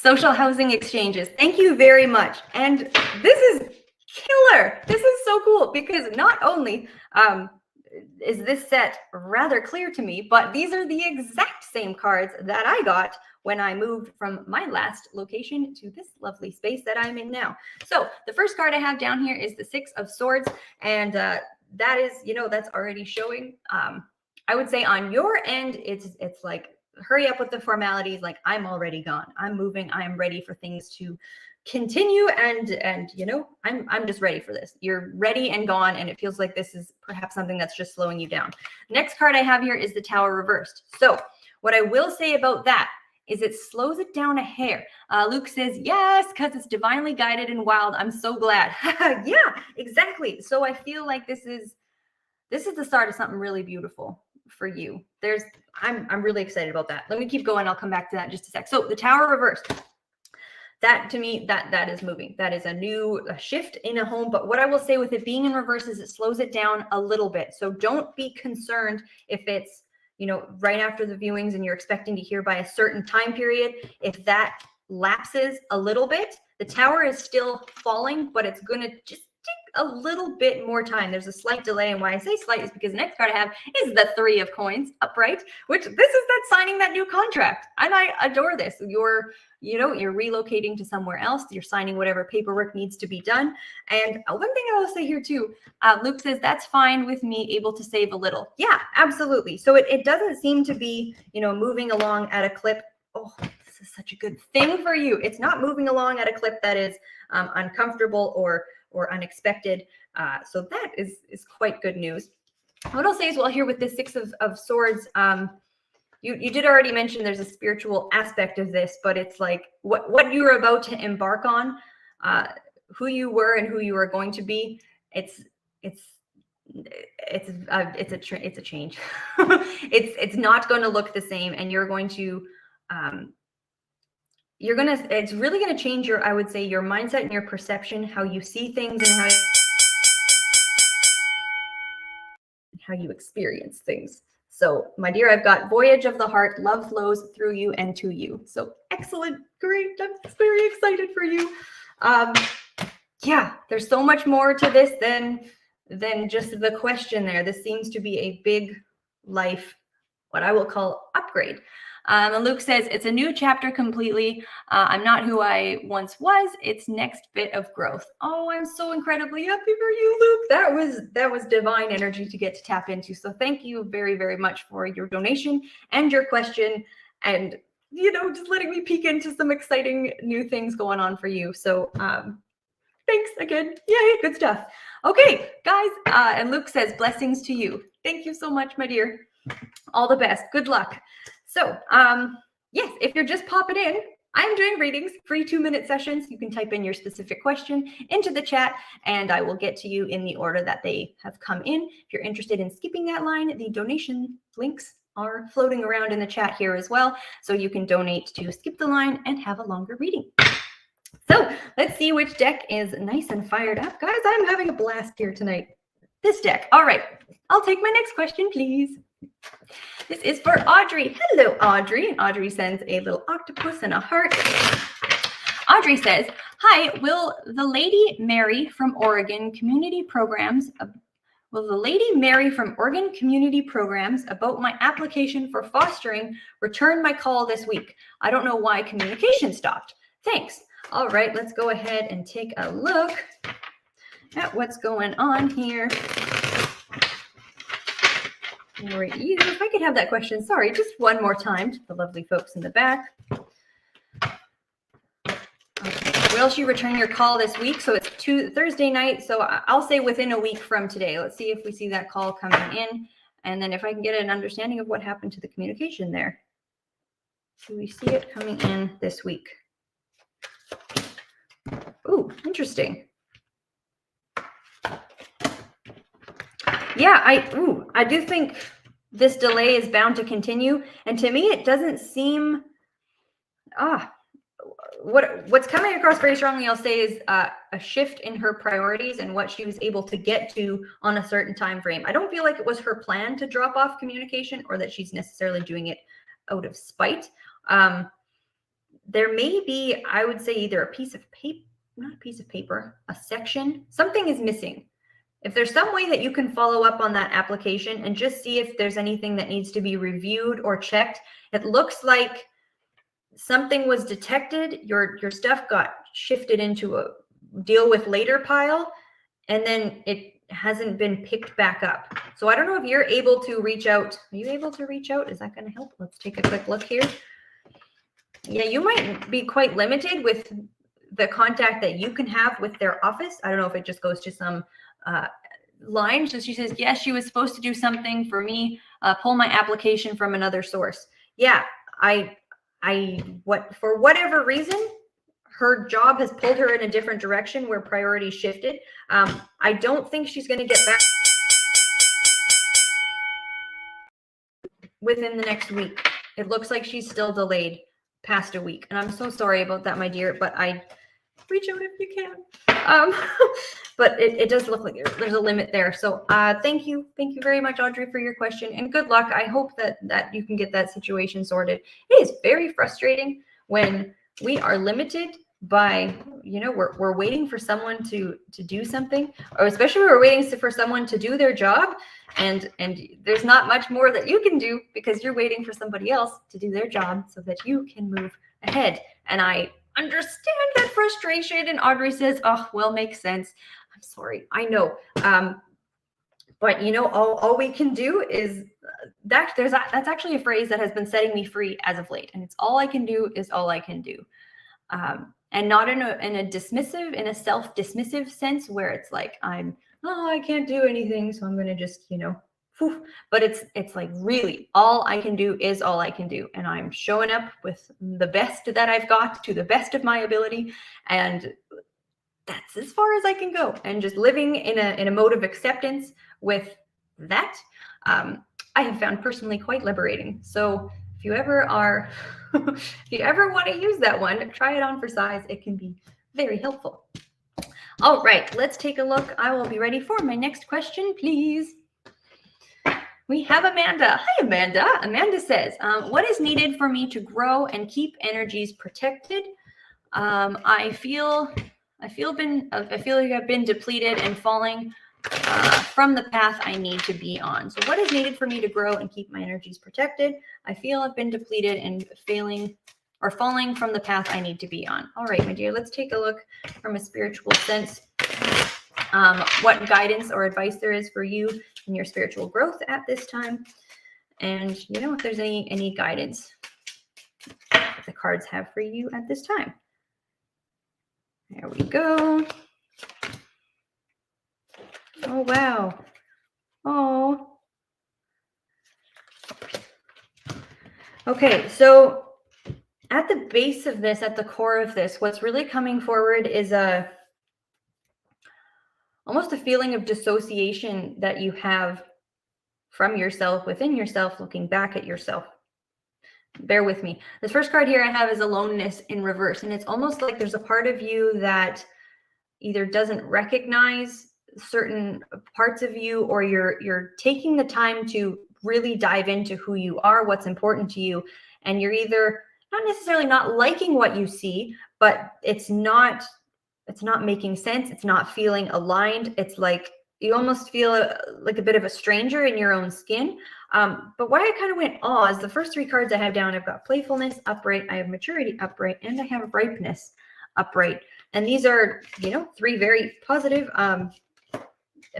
Social housing exchanges. Thank you very much. And this is killer. This is so cool because not only is this set rather clear to me, but these are the exact same cards that I got when I moved from my last location to this lovely space that I'm in now. So the first card I have down here is the Six of Swords, and that is, you know, that's already showing. I would say on your end, it's like, hurry up with the formalities. Like, I'm already gone. I'm moving. I am ready for things to continue, and you know, I'm just ready for this. You're ready and gone, and it feels like this is perhaps something that's just slowing you down. Next card I have here is the Tower reversed. So what I will say about that is it slows it down a hair. Luke says, yes, because it's divinely guided and wild. I'm so glad. Yeah, exactly. So I feel like this is the start of something really beautiful for you. I'm really excited about that. Let me keep going. I'll come back to that in just a sec. So the Tower reversed. That to me, that is moving. That is a shift in a home. But what I will say with it being in reverse is it slows it down a little bit. So don't be concerned if it's, you know, right after the viewings and you're expecting to hear by a certain time period. If that lapses a little bit, the Tower is still falling, but it's going to just take a little bit more time. There's a slight delay, and why I say slight is because the next card I have is the Three of Coins upright, which this is that signing that new contract. And I adore this. You're relocating to somewhere else. You're signing whatever paperwork needs to be done. And one thing I will say here too, Luke says, that's fine with me, able to save a little. Yeah, absolutely. So it doesn't seem to be, you know, moving along at a clip. Oh, this is such a good thing for you. It's not moving along at a clip that is uncomfortable or unexpected. So that is quite good news. What I'll say is, well, here with the Six of Swords, you did already mention there's a spiritual aspect of this, but it's like what you're about to embark on, who you were and who you are going to be. It's a change. It's not going to look the same, and you're going to it's really going to change your, I would say, your mindset and your perception, how you see things and how you experience things. So, my dear, I've got Voyage of the Heart, love flows through you and to you. So excellent, great. I'm very excited for you. Yeah, there's so much more to this than just the question there. This seems to be a big life, what I will call upgrade. And Luke says, it's a new chapter completely. I'm not who I once was. It's next bit of growth. Oh, I'm so incredibly happy for you, Luke. That was divine energy to get to tap into. So thank you very, very much for your donation and your question, and, you know, just letting me peek into some exciting new things going on for you. So thanks again. Yay, good stuff. Okay, guys. And Luke says, blessings to you. Thank you so much, my dear. All the best. Good luck. So, yes, if you're just popping in, I'm doing readings, free 2-minute sessions. You can type in your specific question into the chat, and I will get to you in the order that they have come in. If you're interested in skipping that line, the donation links are floating around in the chat here as well. So you can donate to skip the line and have a longer reading. So let's see which deck is nice and fired up. Guys, I'm having a blast here tonight. This deck. All right, I'll take my next question, please. This is for Audrey. Hello, Audrey. And Audrey sends a little octopus and a heart. Audrey says, hi, will the lady Mary from Oregon Community Programs about my application for fostering return my call this week? I don't know why communication stopped. Thanks. All right, let's go ahead and take a look at what's going on here. If I could have that question, sorry, just one more time to the lovely folks in the back. Okay. Will she return your call this week? So it's Thursday night, so I'll say within a week from today. Let's see if we see that call coming in, and then if I can get an understanding of what happened to the communication there. Do we see it coming in this week? Ooh, interesting. Yeah, I do think this delay is bound to continue. And to me, it doesn't seem, what's coming across very strongly, I'll say, is a shift in her priorities and what she was able to get to on a certain time frame. I don't feel like it was her plan to drop off communication or that she's necessarily doing it out of spite. there may be, I would say, either a piece of paper, not a piece of paper, a section, something is missing. If there's some way that you can follow up on that application and just see if there's anything that needs to be reviewed or checked, it looks like something was detected, your stuff got shifted into a deal with later pile, and then it hasn't been picked back up. So I don't know if you're able to reach out. Are you able to reach out? Is that going to help? Let's take a quick look here. Yeah, you might be quite limited with the contact that you can have with their office. I don't know if it just goes to some line. So she says, yes, she was supposed to do something for me, pull my application from another source. Yeah, for whatever reason, her job has pulled her in a different direction where priorities shifted. I don't think she's going to get back within the next week. It looks like she's still delayed past a week. And I'm so sorry about that, my dear, but I reach out if you can. But it does look like there's a limit there. So thank you. Thank you very much, Audrey, for your question. And good luck. I hope that you can get that situation sorted. It is very frustrating when we are limited by, we're waiting for someone to do something, or especially we're waiting for someone to do their job. And there's not much more that you can do because you're waiting for somebody else to do their job so that you can move ahead. And I understand that frustration. And Audrey says, oh, well, makes sense. I'm sorry. I know. But all we can do is that's actually a phrase that has been setting me free as of late. And it's all I can do is all I can do. And not in a self-dismissive sense where it's like, I can't do anything, so I'm going to just, but it's like really all I can do is all I can do. And I'm showing up with the best that I've got to the best of my ability. And that's as far as I can go. And just living in a mode of acceptance with that, I have found personally quite liberating. So if you ever want to use that one, try it on for size. It can be very helpful. All right, let's take a look. I will be ready for my next question, please. We have Amanda. Hi, Amanda. Amanda says, what is needed for me to grow and keep energies protected? I feel like I've been depleted and falling from the path I need to be on. So what is needed for me to grow and keep my energies protected? I feel I've been depleted and falling from the path I need to be on. All right, my dear, let's take a look from a spiritual sense, what guidance or advice there is for you in your spiritual growth at this time. And, if there's any guidance that the cards have for you at this time. There we go. Oh, wow. Oh. Okay, so at the base of this, at the core of this, what's really coming forward is almost a feeling of dissociation that you have from yourself, within yourself, looking back at yourself. Bear with me. This first card here I have is aloneness in reverse. And it's almost like there's a part of you that either doesn't recognize certain parts of you, or you're taking the time to really dive into who you are, what's important to you. And you're either not necessarily not liking what you see, but it's not making sense. It's not feeling aligned. It's like you almost feel like a bit of a stranger in your own skin. But why I kind of went is the first three cards I have down, I've got playfulness upright, I have maturity upright, and I have ripeness upright. And these are, three very positive,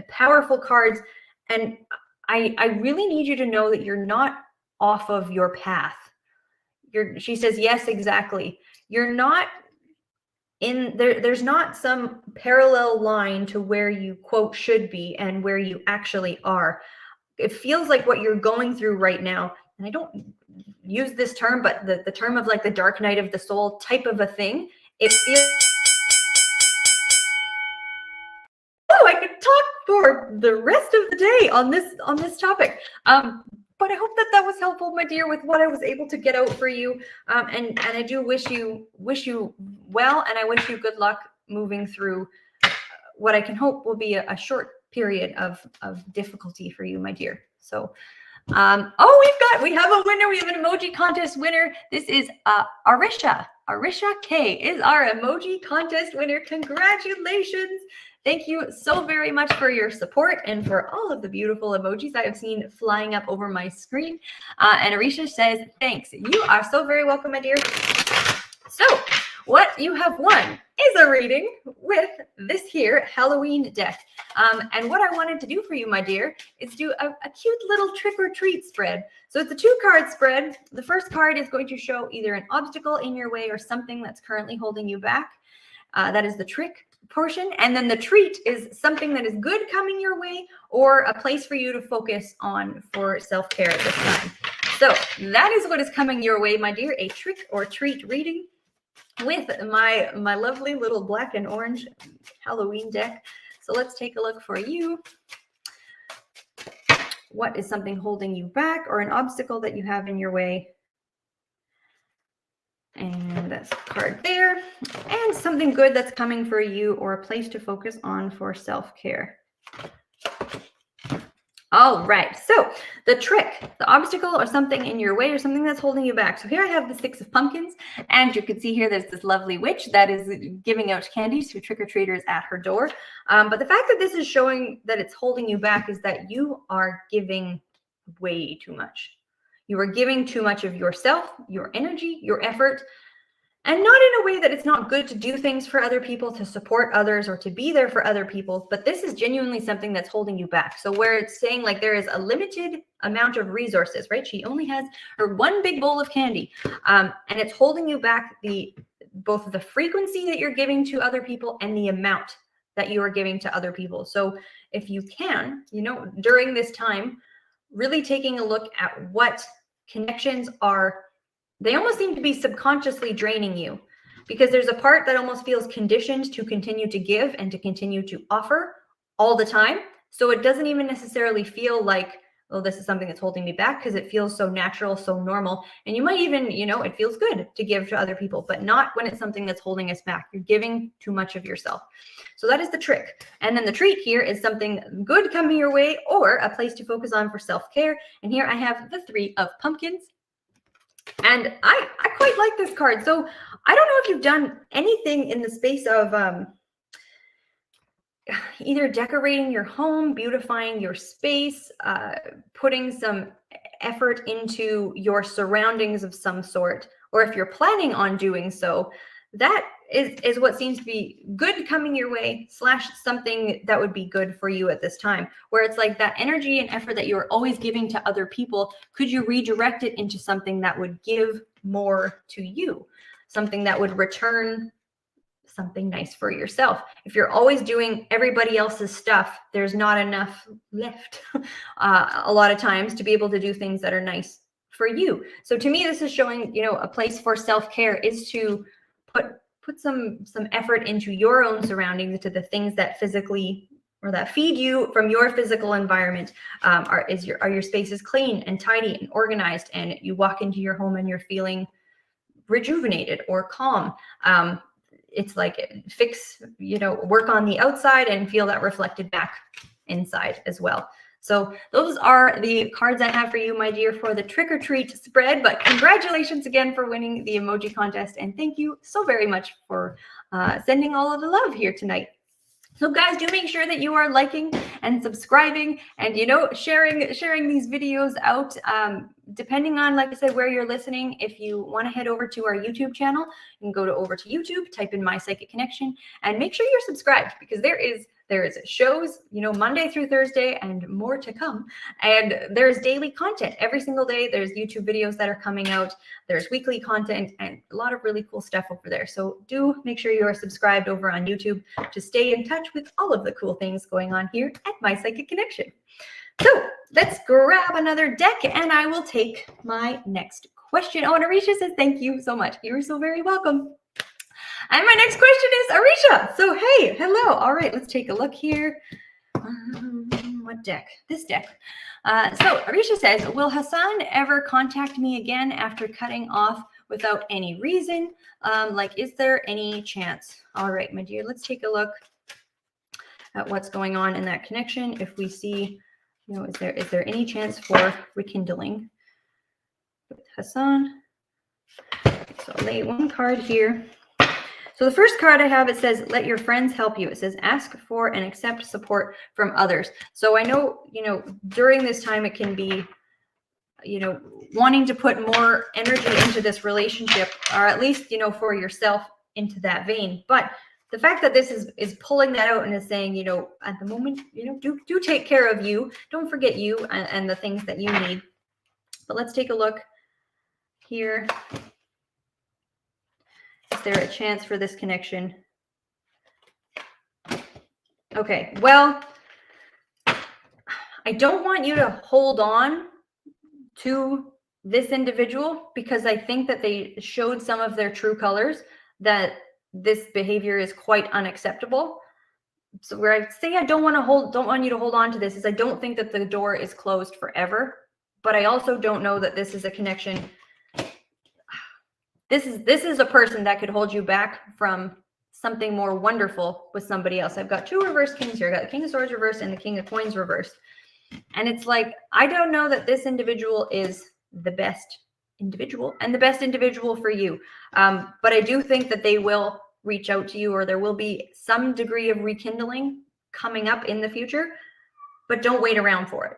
powerful cards. And I really need you to know that you're not off of your path. She says, yes, exactly. You're not in there. There's not some parallel line to where you quote should be and where you actually are. It feels like what you're going through right now, and I don't use this term, but the term of like the dark night of the soul type of a thing, it feels, I could talk for the rest of the day on this topic. But I hope that was helpful, my dear, with what I was able to get out for you. And I do wish you well, and I wish you good luck moving through what I can hope will be a short period of difficulty for you, my dear. So Oh, we have a winner. We have an emoji contest winner. This is Arisha. Arisha K is our emoji contest winner. Congratulations. Thank you so very much for your support and for all of the beautiful emojis I have seen flying up over my screen. And Arisha says, thanks. You are so very welcome, my dear. So what you have won is a reading with this here Halloween deck. And what I wanted to do for you, my dear, is do a cute little trick or treat spread. So it's a 2-card spread. The first card is going to show either an obstacle in your way or something that's currently holding you back. That is the trick portion. And then the treat is something that is good coming your way or a place for you to focus on for self-care at this time. So that is what is coming your way, my dear, a trick or treat reading with my lovely little black and orange Halloween deck. So let's take a look for you. What is something holding you back or an obstacle that you have in your way? And that's a card there. And something good that's coming for you or a place to focus on for self-care. All right, so the trick, the obstacle or something in your way or something that's holding you back. So here I have the 6 of pumpkins, and you can see here there's this lovely witch that is giving out candies to trick-or-treaters at her door. But the fact that this is showing that it's holding you back is that you are giving way too much. You are giving too much of yourself, your energy, your effort, and not in a way that it's not good to do things for other people, to support others, or to be there for other people. But this is genuinely something that's holding you back. So where it's saying like there is a limited amount of resources, right? She only has her 1 big bowl of candy, and it's holding you back both the frequency that you're giving to other people and the amount that you are giving to other people. So if you can, during this time, really taking a look at what connections are. They almost seem to be subconsciously draining you because there's a part that almost feels conditioned to continue to give and to continue to offer all the time. So it doesn't even necessarily feel like, oh, this is something that's holding me back because it feels so natural, so normal. And you might even, it feels good to give to other people, but not when it's something that's holding us back. You're giving too much of yourself. So that is the trick. And then the treat here is something good coming your way or a place to focus on for self-care. And here I have the 3 of pumpkins. And I quite like this card. So I don't know if you've done anything in the space of either decorating your home, beautifying your space, putting some effort into your surroundings of some sort, or if you're planning on doing so, that is what seems to be good coming your way / something that would be good for you at this time, where it's like that energy and effort that you're always giving to other people. Could you redirect it into something that would give more to you, something that would return something nice for yourself? If you're always doing everybody else's stuff, there's not enough left a lot of times to be able to do things that are nice for you. So to me, this is showing, a place for self-care is to put some effort into your own surroundings, into the things that physically or that feed you from your physical environment. Are your spaces clean and tidy and organized, and you walk into your home and you're feeling rejuvenated or calm? It's like work on the outside and feel that reflected back inside as well. So those are the cards I have for you, my dear, for the trick or treat spread. But congratulations again for winning the emoji contest. And thank you so very much for sending all of the love here tonight. So guys, do make sure that you are liking and subscribing and, sharing these videos out. Depending on, like I said, where you're listening, if you want to head over to our YouTube channel, you can go over to YouTube, type in My Psychic Connection, and make sure you're subscribed, because there is shows, Monday through Thursday and more to come. And there's daily content every single day. There's YouTube videos that are coming out. There's weekly content and a lot of really cool stuff over there. So do make sure you are subscribed over on YouTube to stay in touch with all of the cool things going on here at My Psychic Connection. So let's grab another deck and I will take my next question. Oh, and Arisha says, thank you so much. You're so very welcome. And my next question is Arisha. So, hey, hello. All right, let's take a look here. What deck? This deck. So Arisha says, will Hassan ever contact me again after cutting off without any reason? Is there any chance? All right, my dear, let's take a look at what's going on in that connection. If we see, you know, is there any chance for rekindling with Hassan? Okay, so I'll lay one card here. So the first card I have, it says, let your friends help you. It says, ask for and accept support from others. So I know, you know, during this time, it can be, you know, wanting to put more energy into this relationship, or at least, you know, for yourself into that vein. But the fact that this is pulling that out and is saying, you know, at the moment, you know, do take care of you. Don't forget you and the things that you need. But let's take a look here. Is there a chance for this connection? Okay, well, I don't want you to hold on to this individual because I think that they showed some of their true colors, that this behavior is quite unacceptable. So where I say I don't want you to hold on to this is I don't think that the door is closed forever, but I also don't know that this is a connection. This is a person that could hold you back from something more wonderful with somebody else. I've got two reverse kings here. I got the King of Swords reversed and the King of Coins reversed. And it's like, I don't know that this individual is the best individual and the best individual for you. But I do think that they will reach out to you, or there will be some degree of rekindling coming up in the future, but don't wait around for it.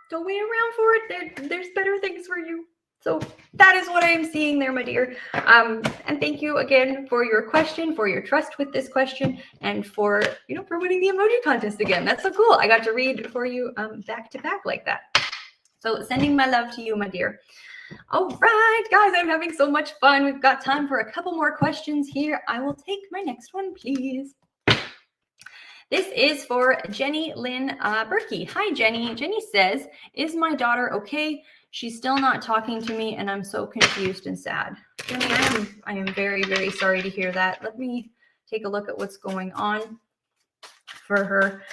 Don't wait around for it. There's better things for you. So that is what I am seeing there, my dear. And thank you again for your question, for your trust with this question, and for, you know, for winning the emoji contest again. That's so cool. I got to read for you back to back like that. So sending my love to you, my dear. All right, guys, I'm having so much fun. We've got time for a couple more questions here. I will take my next one, please. This is for Jenny Lynn Berkey. Hi, Jenny. Jenny says, is my daughter okay? She's still not talking to me, and I'm so confused and sad. Jenny, I am very, very sorry to hear that. Let me take a look at what's going on for her.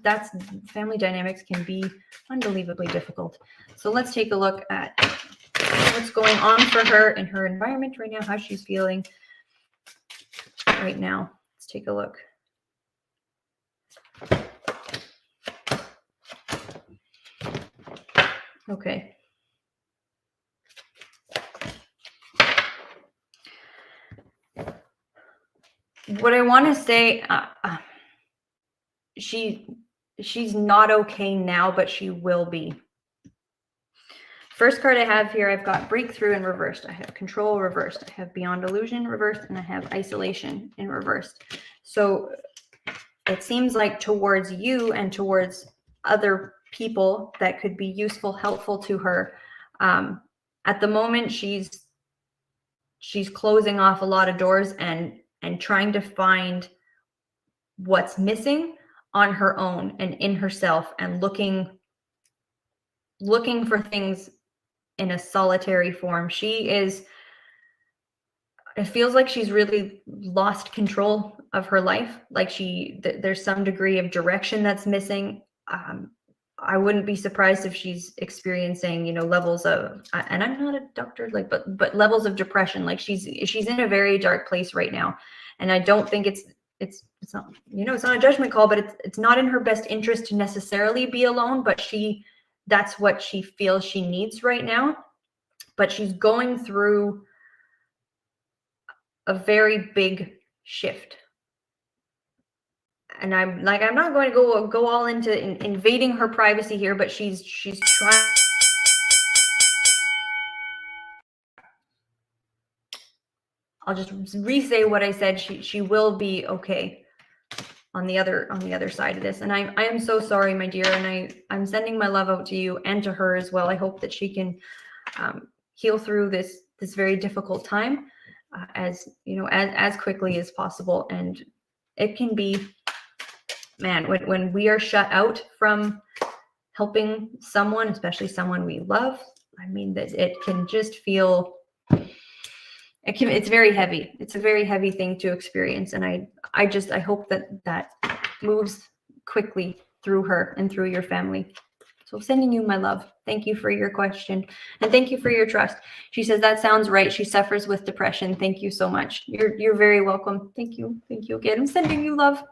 That's family dynamics can be unbelievably difficult. So let's take a look at what's going on for her in her environment right now, how she's feeling right now. Let's take a look. Okay. What I want to say, she's not okay now, but she will be. First card I have here, I've got breakthrough in reversed. I have control reversed. I have beyond illusion reversed, and I have isolation in reversed. So it seems like towards you and towards other people that could be useful, helpful to her. At the moment, she's closing off a lot of doors and trying to find what's missing on her own and in herself, and looking for things in a solitary form. It feels like she's really lost control of her life. Like there's some degree of direction that's missing. I wouldn't be surprised if she's experiencing, you know, levels of, and I'm not a doctor, like, but levels of depression. Like she's in a very dark place right now. And I don't think it's not, you know, it's not a judgment call, but it's not in her best interest to necessarily be alone, but that's what she feels she needs right now. But she's going through a very big shift. And I'm not going to go all into invading her privacy here, but she's trying. I'll just re-say what I said. She will be okay on the other side of this. And I am so sorry, my dear. And I'm sending my love out to you and to her as well. I hope that she can heal through this very difficult time as quickly as possible. And it can be, man, when we are shut out from helping someone, especially someone we love, I mean, that it can just feel, it's very heavy. It's a very heavy thing to experience. And I hope that moves quickly through her and through your family. So sending you my love. Thank you for your question. And thank you for your trust. She says, that sounds right. She suffers with depression. Thank you so much. You're very welcome. Thank you. Thank you again. I'm sending you love.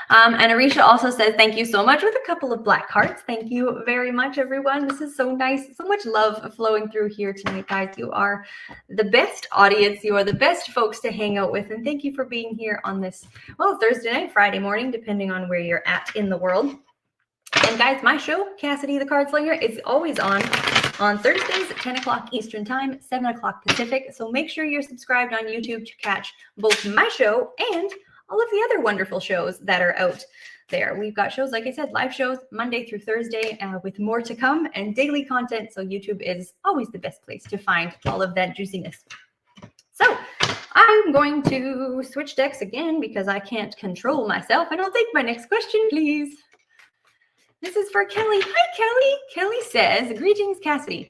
And Arisha also says, thank you so much with a couple of black hearts. Thank you very much, everyone. This is so nice. So much love flowing through here tonight, guys. You are the best audience. You are the best folks to hang out with. And thank you for being here on this, well, Thursday night, Friday morning, depending on where you're at in the world. And guys, my show, Cassidy the Cardslinger, is always on Thursdays at 10 o'clock Eastern Time, 7 o'clock Pacific. So make sure you're subscribed on YouTube to catch both my show and all of the other wonderful shows that are out there. We've got shows, like I said, live shows Monday through Thursday with more to come and daily content. So YouTube is always the best place to find all of that juiciness. So I'm going to switch decks again because I can't control myself. And I'll take my next question, please. This is for Kelly. Hi, Kelly. Kelly says, greetings, Cassidy.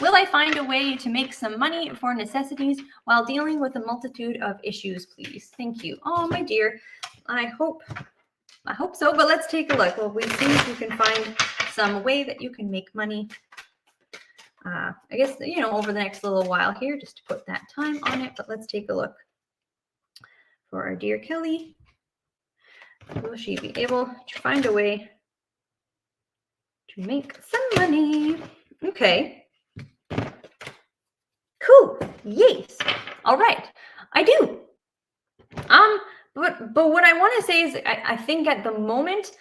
Will I find a way to make some money for necessities while dealing with a multitude of issues, please? Thank you. Oh, my dear. I hope so, but let's take a look. Well, we see if you can find some way that you can make money. I guess, you know, over the next little while here, just to put that time on it, but let's take a look. For our dear Kelly, will she be able to find a way to make some money? Okay. Cool. Yes. All right. I do. But what I want to say is I think at the moment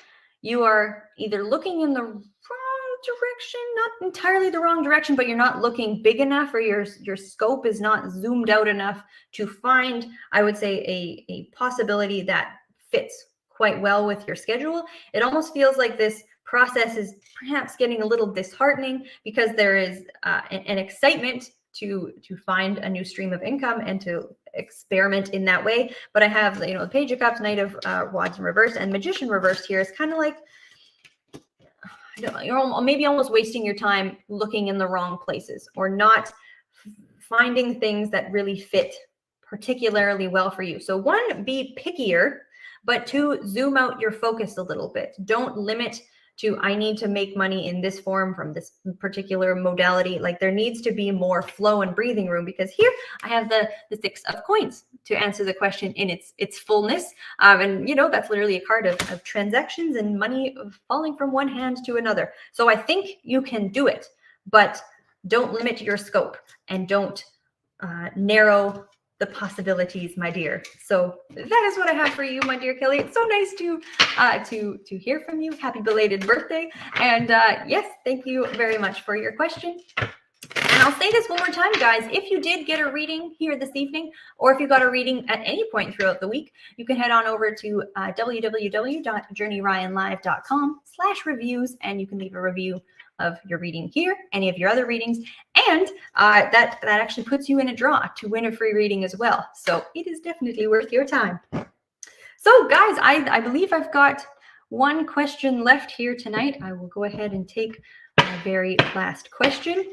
you are either looking in the wrong direction, not entirely the wrong direction, but you're not looking big enough, or your scope is not zoomed out enough to find, I would say, a possibility that fits quite well with your schedule. It almost feels like this process is perhaps getting a little disheartening because there is an excitement to find a new stream of income and to experiment in that way. But I have, you know, the Page of Cups, Knight of Wands in reverse, and Magician reversed here is kind of like, you're maybe almost wasting your time looking in the wrong places or not finding things that really fit particularly well for you. So one, be pickier, but two, zoom out your focus a little bit. Don't limit to, I need to make money in this form from this particular modality. Like, there needs to be more flow and breathing room, because here I have the Six of Coins to answer the question in its fullness. And, you know, that's literally a card of transactions and money falling from one hand to another. So I think you can do it, but don't limit your scope and don't narrow the possibilities, my dear. So that is what I have for you, my dear Kelly. It's so nice to hear from you. Happy belated birthday. And yes, thank you very much for your question. And I'll say this one more time, guys. If you did get a reading here this evening, or if you got a reading at any point throughout the week, you can head on over to www.journeyryanlive.com/reviews, and you can leave a review of your reading here, any of your other readings, and that actually puts you in a draw to win a free reading as well. So it is definitely worth your time. So guys, I believe I've got one question left here tonight. I will go ahead and take my very last question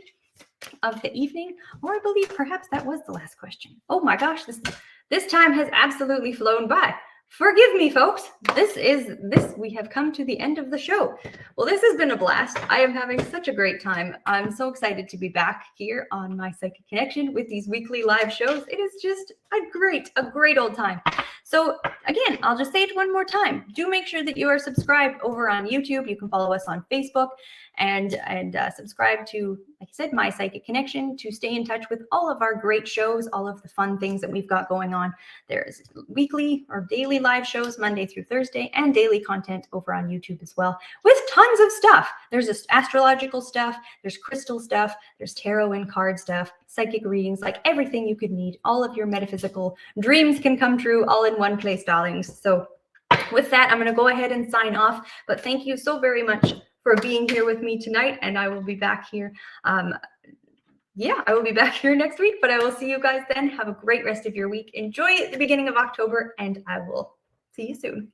of the evening, or I believe perhaps that was the last question. Oh my gosh, this time has absolutely flown by. Forgive me, folks. We have come to the end of the show. Well, this has been a blast. I am having such a great time. I'm so excited to be back here on My Psychic Connection with these weekly live shows. It is just a great old time. So again, I'll just say it one more time. Do make sure that you are subscribed over on YouTube. You can follow us on Facebook and subscribe to, like I said, My Psychic Connection, to stay in touch with all of our great shows, all of the fun things that we've got going on. There's weekly or daily live shows Monday through Thursday, and daily content over on YouTube as well, with tons of stuff. There's this astrological stuff, there's crystal stuff, there's tarot and card stuff, psychic readings, like everything you could need. All of your metaphysical dreams can come true all in one place, darlings. So with that, I'm going to go ahead and sign off, but thank you so very much for being here with me tonight, and I will be back here. I will be back here next week, but I will see you guys then. Have a great rest of your week. Enjoy the beginning of October, and I will see you soon.